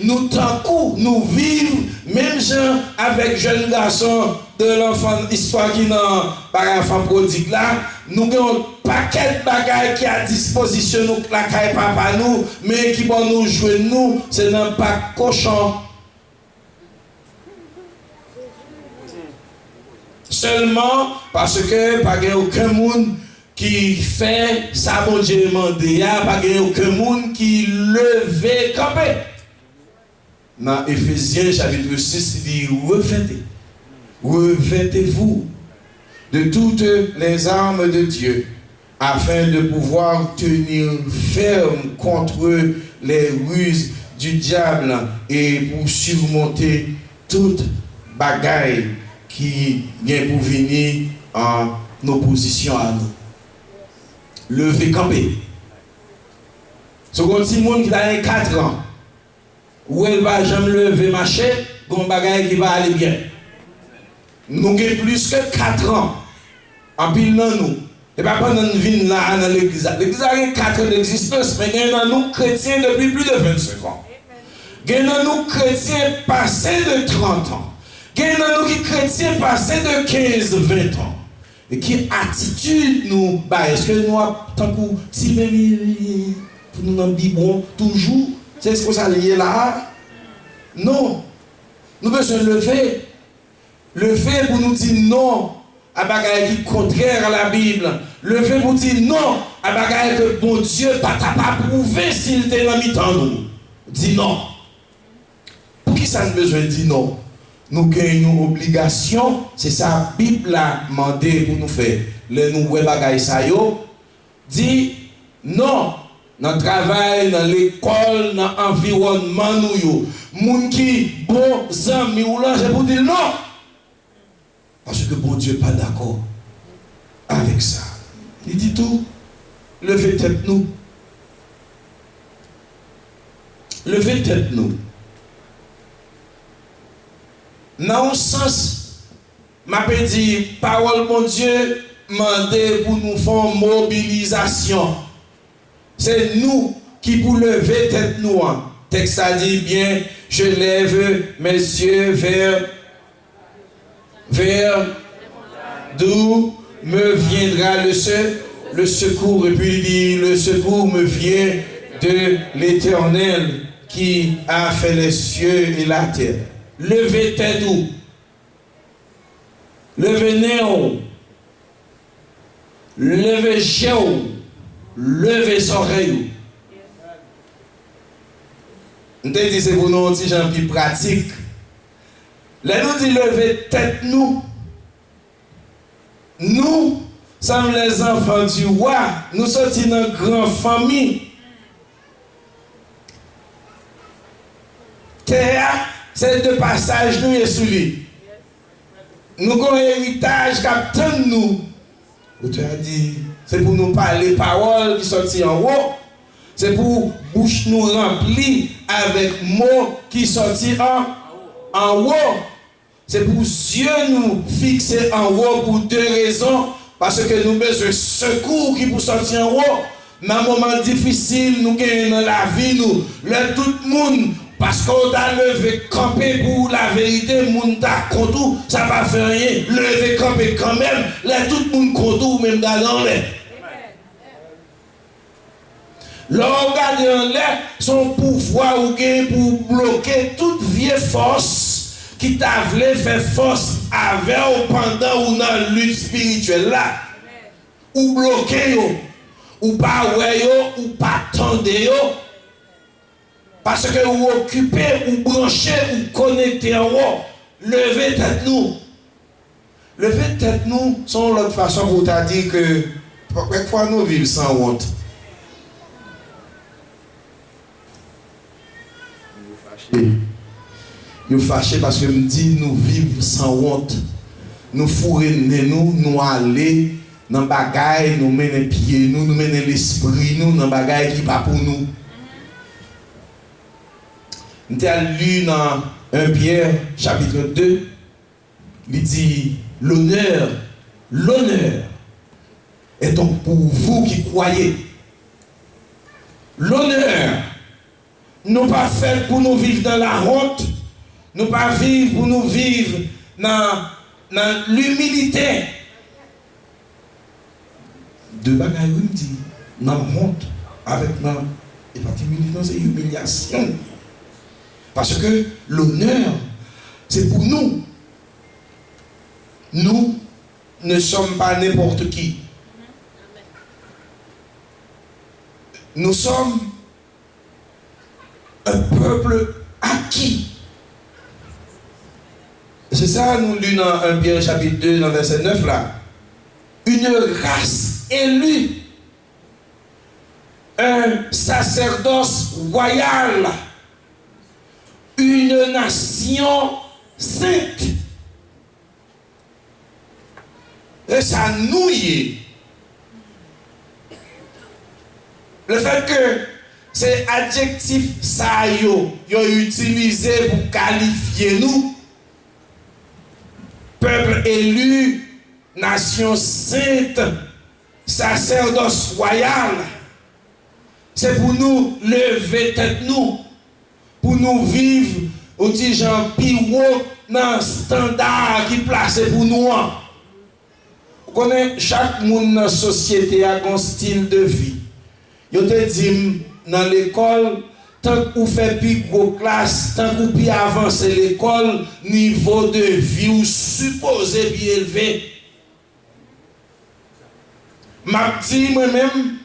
nous tant coup, nous vivons, même gens avec jeunes garçons de l'enfant, histoire qui n'a pas enfant prodigue là, nous avons un paquet de bagages qui à disposition nous, la caille papa nous, mais qui vont nous jouer nous, c'est dans pas cochon. Seulement parce que pas aucun monde qui fait ça, bon Dieu demandé, pas aucun monde qui levait campé. Dans Éphésiens chapitre 6, il dit revêtez-vous de toutes les armes de Dieu afin de pouvoir tenir ferme contre les ruses du diable et pour surmonter toute bagaille qui vient pour venir en opposition à nous. Lever camper. Ce petit monde qui a 4 ans, où elle va jamais lever marcher, bon bagaille qui va aller bien. Nous avons plus que 4 ans. En pile dans nous. Et pas pendant nous venons là dans l'église. L'église a 4 ans d'existence, mais il y a nous chrétiens depuis plus de 25 ans. Il y a nous chrétiens passés de 30 ans. Il y a nous qui chrétiens passés de 15-20 ans. Et qui attitude nous, bah, est-ce que nous avons tant que si pour nous dans le biberon toujours, c'est ce que ça lié là? Non. Nous devons lever. Lever pour nous dire non à bagaille qui est contraire à la Bible. Lever pour dire non à bagaille que bon Dieu pas prouvé s'il était dans mi-temps nous. Dis non. Pour qui ça nous besoin de dire non? Nous gagnons une obligation, c'est ça la Bible a demandé pour nous faire. Le nous bagaille ça yo dit non. Dans le travail, dans l'école, dans l'environnement, nous, moun qui bon amis ou là, c'est pour dire non. Parce que bon Dieu n'est pas d'accord avec ça. Il dit tout, levez tête nous. Levez tête nous. Dans un sens, m'a dit, parole mon Dieu, mandé pour nous faire mobilisation. C'est nous qui pour lever tête nous. Texte a dit bien, je lève mes yeux vers d'où me viendra le secours. Et puis il dit, le secours me vient de l'Éternel qui a fait les cieux et la terre. Levez tête où? Levez néo. Levez géo. Levez oreille. On te dit c'est pour nous petit gens qui pratique. Là nous dit lever tête nous. Nous sommes les enfants du roi. Nous sommes dans une grande famille. Terre, c'est de passage nous et sous lui. Nous avons un héritage qui attend nous. Tu as dit, c'est pour nous parler paroles qui sortent en haut. C'est pour bouche nous remplir avec mots qui sortent en haut. C'est pour yeux nous fixer en haut pour 2 raisons. Parce que nous avons besoin de secours qui pour sortir en haut. Dans un moment difficile, nous gagnons dans la vie, nous, tout le monde. Parce qu'on a levé camper pour la vérité, moun ta contre, ça va faire rien. Lever camper quand même, là tout le monde contre, même dans l'air. L'on regarde en l'air, son pouvoir ou gain pour bloquer toute vieille force qui t'a voulu faire force avec ou pendant ou dans la lutte spirituelle là. Ou bloquer yo, ou pas ouais yo, ou pas tendre yo. Parce que vous occupez, vous branchez, vous connectez en haut. Levez tête nous. Levez tête nous, c'est l'autre façon pour t'a dit que quelquefois nous vivons sans honte. Nous fâchés parce que me dit nous vivons sans honte. Nous fourrer nous aller dans bagaille, nous mener pieds, nous mener l'esprit, nous dans bagaille qui pas pour nous. Nous avons lu dans 1 Pierre chapitre 2, il dit l'honneur est donc pour vous qui croyez. L'honneur Nous pas fait pour nous vivre dans la honte. Nous pas vivre pour nous vivre dans l'humilité. Deux bagailles, oui, me dit, dans honte, avec non, et pas timidité, c'est humiliation. Parce que l'honneur, c'est pour nous. Nous ne sommes pas n'importe qui. Nous sommes un peuple acquis. C'est ça, nous lisons dans 1 Pierre chapitre 2, dans verset 9 là. Une race élue. Un sacerdoce royal. Une nation sainte. Et ça nous y est. Le fait que ces adjectifs ça yo utilisé pour qualifier nous, peuple élu, nation sainte, sacerdoce royal, c'est pour nous lever tête nous, pour nous vivre au petit gens piro dans standard qui placé pour nous. Vous connaissez, chaque monde dans la société a un style de vie. Yo te dit dans l'école, tant qu'on fait plus gros classe, tant qu'on plus avancer l'école, niveau de vie ou supposé bien élevé. M'a dit moi-même,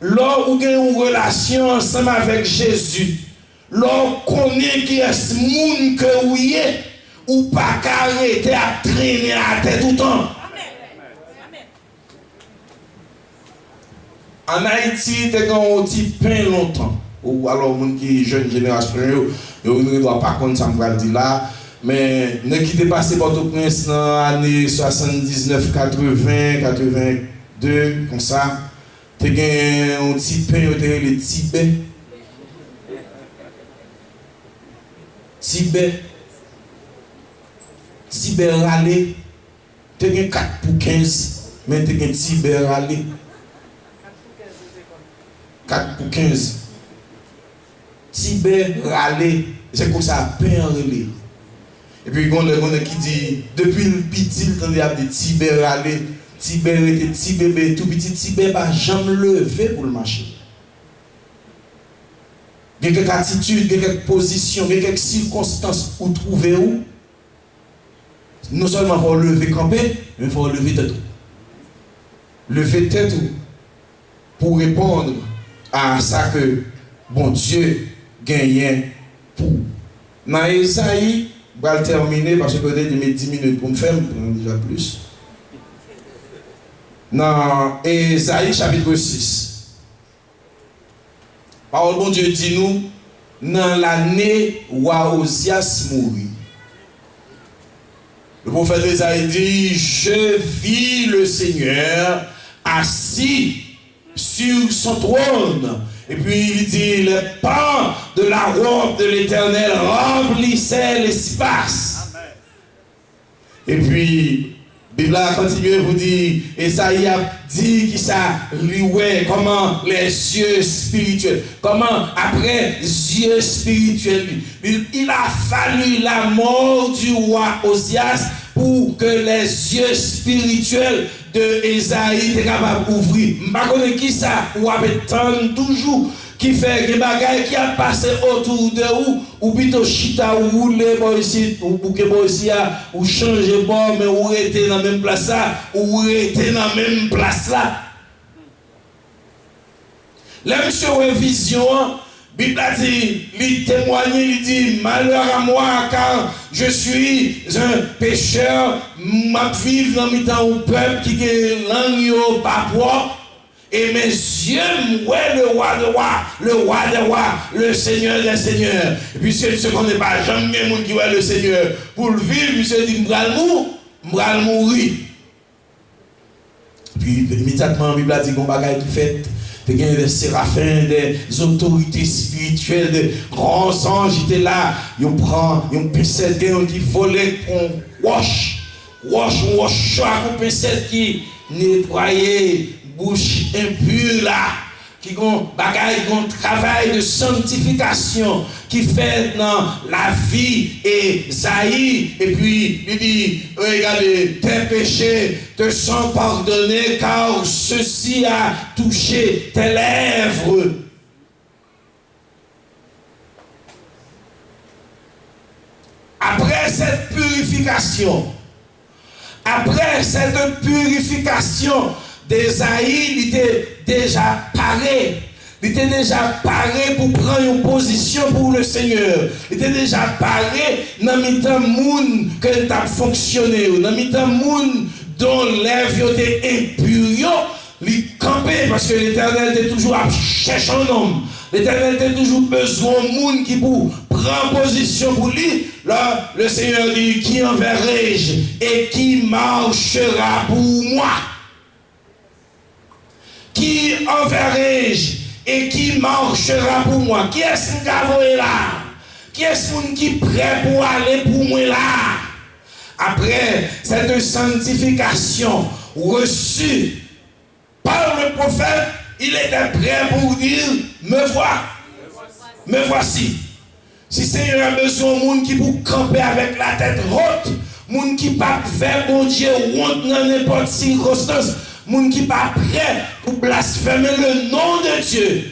lors où vous avez une relation ensemble avec Jésus, lors qu'on connaît qui est ce monde que vous êtes, ou pas arrêter à traîner à tête tout le temps. En Haïti, tu as un petit pain longtemps. Ou alors, les gens qui sont jeune génération, ils ne doivent pas connaître ça, je dire là. Mais ne quittez pas Port-au-Prince dans les années 79, 80, 82, comme ça. Tu as un petit pain, le Tibet. Tibet râlé. Tu as 4 pour 15, mais tu as un Tibet râlé. 4 pour 15. Tibet râlé, c'est comme ça, pain relé. Et puis, il y a qui dit, depuis le petit, il y a des Tibet râlé, Tibet était petit bébé, tout petit Tibet, pas jamais levé pour le marché. Il y a quelques attitudes, il y a quelques positions, il y a quelques circonstances où trouver où. Non seulement il faut lever camper, mais il faut lever tête. Lever tête pour répondre à ça que bon Dieu gagne pour. Dans Esaïe, je vais terminer parce que j'ai 10 minutes pour me faire, déjà plus. Dans Esaïe chapitre 6, parole bon Dieu dit nous, dans l'année où Osias mourit. Le prophète Esaïe dit, je vis le Seigneur assis sur son trône. Et puis il dit, les pans de la robe de l'Éternel remplissaient l'espace. Et puis, la Bible a continué vous dire, Esaïe a dit qu'il ça louait comment les yeux spirituels, comment après yeux spirituels, il a fallu la mort du roi Osias pour que les yeux spirituels de Esaïe soient capables d'ouvrir. Je ne sais pas qui ça, ou attendre toujours, qui fait des bagailles qui a passé autour de vous, ou plutôt chita, ou rouler ici, ou bouquet ici, ou changer bord, mais ou rester dans la même place là, ou rester dans la même place là. Là, monsieur, vision, Bible a dit, il témoigne, il dit, malheur à moi, car je suis un pécheur, je vis dans le temps au peuple qui est langue pas propre. Et mes yeux m'ouaient le roi de rois, le roi des rois, le Seigneur des seigneurs. Et puis, si je ne connais pas jamais le monde qui voit le Seigneur, pour le vivre, monsieur dit, je vais mourir. Puis, immédiatement, la Bible a dit qu'on bagaille qui fait. Il y a des séraphins, des autorités spirituelles, des grands anges qui étaient là. Ils prennent une pincette qui volait pour wash, un pincette qui nettoyait bouche impure là, qui ont un travail de sanctification qui fait dans la vie et Isaïe, et puis il dit, regardez, tes péchés te sont pardonnés car ceci a touché tes lèvres. Après cette purification, d'Esaïe, il était déjà paré. Il était déjà paré pour prendre une position pour le Seigneur. Il était déjà paré dans le temps moun que il a fonctionné. Dans le temps moun dont lèvres étaient impures, il campait parce que l'Éternel était toujours à chercher un homme. L'Éternel était toujours besoin de monde qui pour prendre position pour lui. Là, le Seigneur dit, qui enverrai-je et qui marchera pour moi? Qui enverrai-je et qui marchera pour moi? Qui est-ce qui est là? Qui est-ce qui est prêt pour aller pour moi là? Après cette sanctification reçue par le prophète, il était prêt pour dire, me voici. Si Seigneur a besoin de monde qui pour camper avec la tête haute, monde qui pas faire bon Dieu honte dans n'importe circonstance, monde qui pas prêt pour blasphémer le nom de Dieu.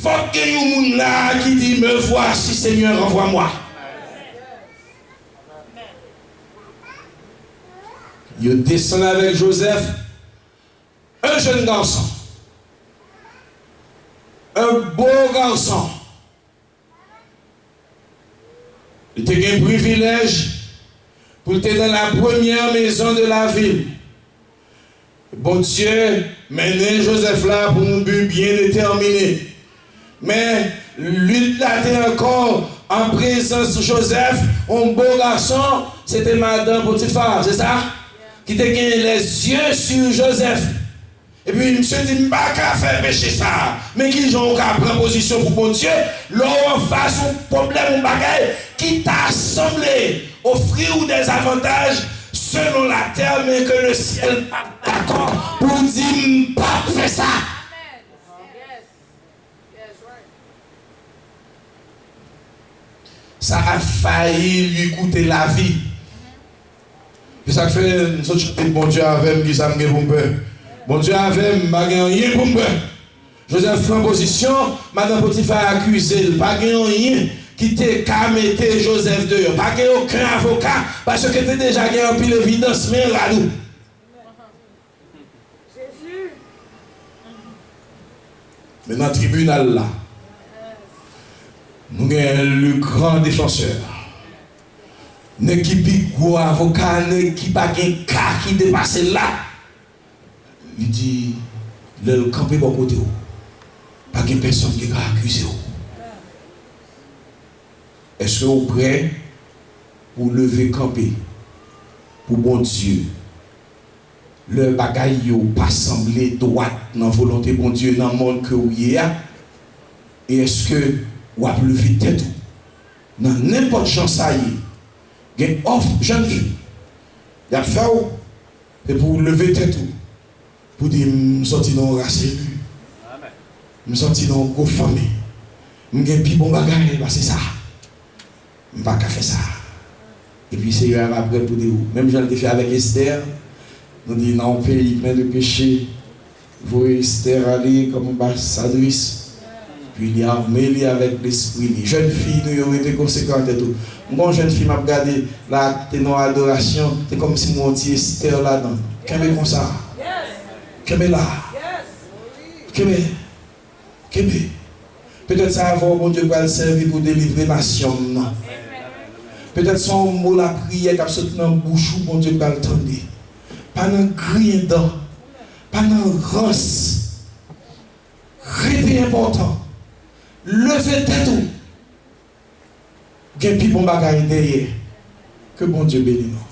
Faut que nous monde là qui dit, me voici Seigneur, envoie-moi. Il descend avec Joseph, un jeune garçon. Un beau garçon. Il était un privilège pour être dans la première maison de la ville. Bon Dieu, menait Joseph là pour un but bien déterminé. Mais lui là était encore en présence de Joseph, un beau garçon, c'était Madame Potiphar, c'est ça? Qui était les yeux sur Joseph. Et puis, il me dit, je ne vais pas faire pécher ça. Mais qui ont prendre position pour bon Dieu, l'on face un problème, un bagage qui t'a semblé offrir des avantages selon la terre, mais que le ciel n'est pas d'accord pour dire, pas faire ça. Ça a failli lui coûter la vie. Et ça fait, nous sommes bon Dieu avec qui ça me pour peur. Bon Dieu avait rien pour moi. Joseph prend position, Madame Potiphar a accusé, pas rien qui te mettait Joseph dehors. Pas aucun avocat, parce que tu déjà gagné un pile d'évidence, mais là nous. Jésus. Mais dans le tribunal là, nous avons le grand défenseur. N'équipe gros avocat, n'équipe pas un cas qui dépasse là. Il dit, le camper pour côté, pas de personne qui va accuser. Est-ce que vous êtes prêts pour lever camper pour bon Dieu? Le bagaille pas semblé droit dans la volonté bon Dieu dans le monde que vous y a. Et est-ce que vous avez levé tête dans n'importe chance ça y est? Il y a une offre jeune fille. Il y a fait et pour lever tête pour dire, je me sortis dans une race élue. Je me sortis dans une grosse famille. Je me suis bon bagage, c'est ça. Je ne peux pas faire ça. Et puis, c'est après pour dire, même j'en ai fait avec Esther, nous dit, dans un pays plein de péchés, vous Esther aller comme ambassadrice. Puis, il est armé avec l'esprit. Les jeunes filles, nous avons été conséquentes et tout. Mon jeune fille m'a regardé, là, t'es dans l'adoration, c'est comme si mon petit Esther là-dedans. Qu'est-ce que comme ça? Qu'est-ce là? Qu'est-ce peut-être ça va, mon Dieu, va le servir pour délivrer la nation. Peut-être son mot, la prière, qui a sauté dans la bouche, mon Dieu, va le tendre. Pas dans le cri dedans, pas dans le rance. Restez important. Levez tête. Il y a un bon bagage derrière. Que bon Dieu bénisse nous.